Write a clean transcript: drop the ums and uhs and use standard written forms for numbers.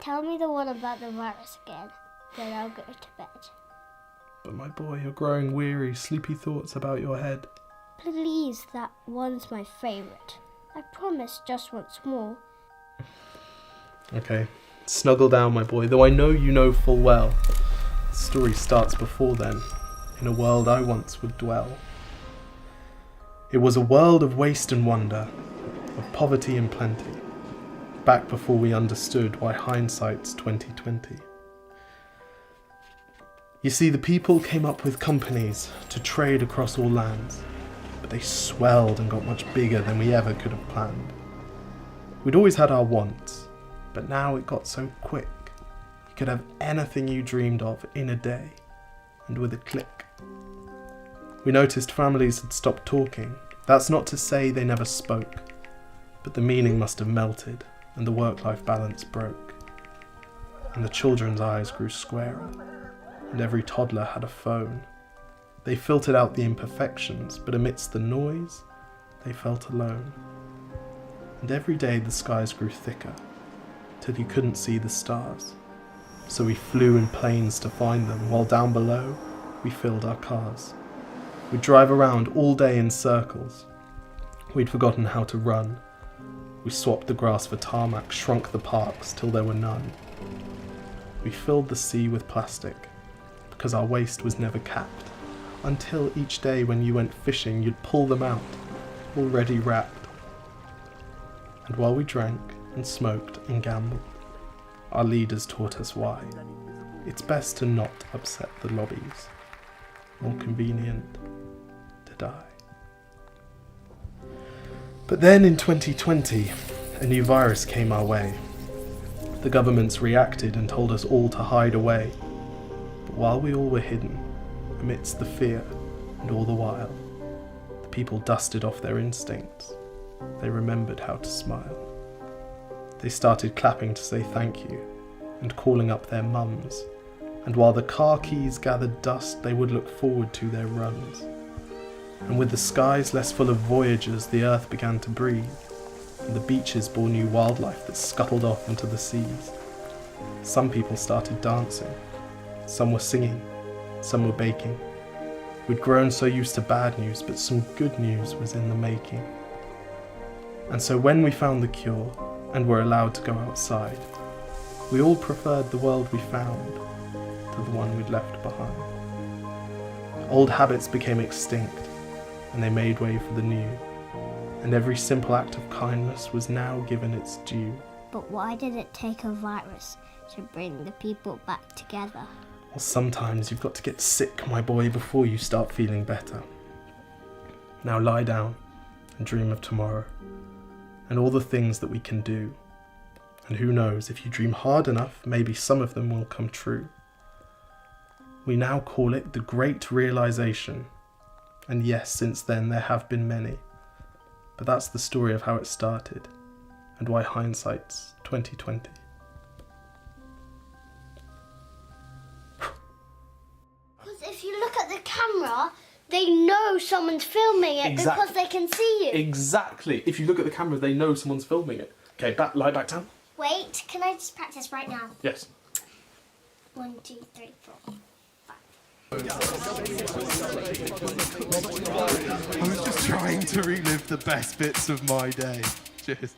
Tell me the one about the virus again, then I'll go to bed. But my boy, you're growing weary, sleepy thoughts about your head. Please, that one's my favourite. I promise just once more. Okay, snuggle down, my boy, though I know you know full well. The story starts before then, in a world I once would dwell. It was a world of waste and wonder, of poverty and plenty, back before we understood why hindsight's 2020. You see, the people came up with companies to trade across all lands, but they swelled and got much bigger than we ever could have planned. We'd always had our wants, but now it got so quick. You could have anything you dreamed of in a day, and with a click. We noticed families had stopped talking. That's not to say they never spoke, but the meaning must have melted, and the work-life balance broke. And the children's eyes grew squarer, and every toddler had a phone. They filtered out the imperfections, but amidst the noise, they felt alone. And every day the skies grew thicker, till you couldn't see the stars. So we flew in planes to find them, while down below, we filled our cars. We'd drive around all day in circles. We'd forgotten how to run. We swapped the grass for tarmac, shrunk the parks till there were none. We filled the sea with plastic, because our waste was never capped, until each day when you went fishing you'd pull them out, already wrapped. And while we drank and smoked and gambled, our leaders taught us why. It's best to not upset the lobbies, more convenient to die. But then in 2020, a new virus came our way. The governments reacted and told us all to hide away. But while we all were hidden, amidst the fear and all the while, the people dusted off their instincts. They remembered how to smile. They started clapping to say thank you and calling up their mums. And while the car keys gathered dust, they would look forward to their runs. And with the skies less full of voyagers, the earth began to breathe, and the beaches bore new wildlife that scuttled off into the seas. Some people started dancing, some were singing, some were baking. We'd grown so used to bad news, but some good news was in the making. And so when we found the cure, and were allowed to go outside, we all preferred the world we found to the one we'd left behind. Old habits became extinct, and they made way for the new, and every simple act of kindness was now given its due. But why did it take a virus to bring the people back together? Well, sometimes you've got to get sick, my boy, before you start feeling better. Now lie down and dream of tomorrow, and all the things that we can do. And who knows, if you dream hard enough, maybe some of them will come true. We now call it the Great Realisation. And yes, since then there have been many. But that's the story of how it started, and why hindsight's 2020. Because if you look at the camera, they know someone's filming it because they can see you. Exactly. If you look at the camera, they know someone's filming it. Okay, lie back down. Wait, can I just practice right now? Yes. 1, 2, 3, 4. I was just trying to relive the best bits of my day. Cheers.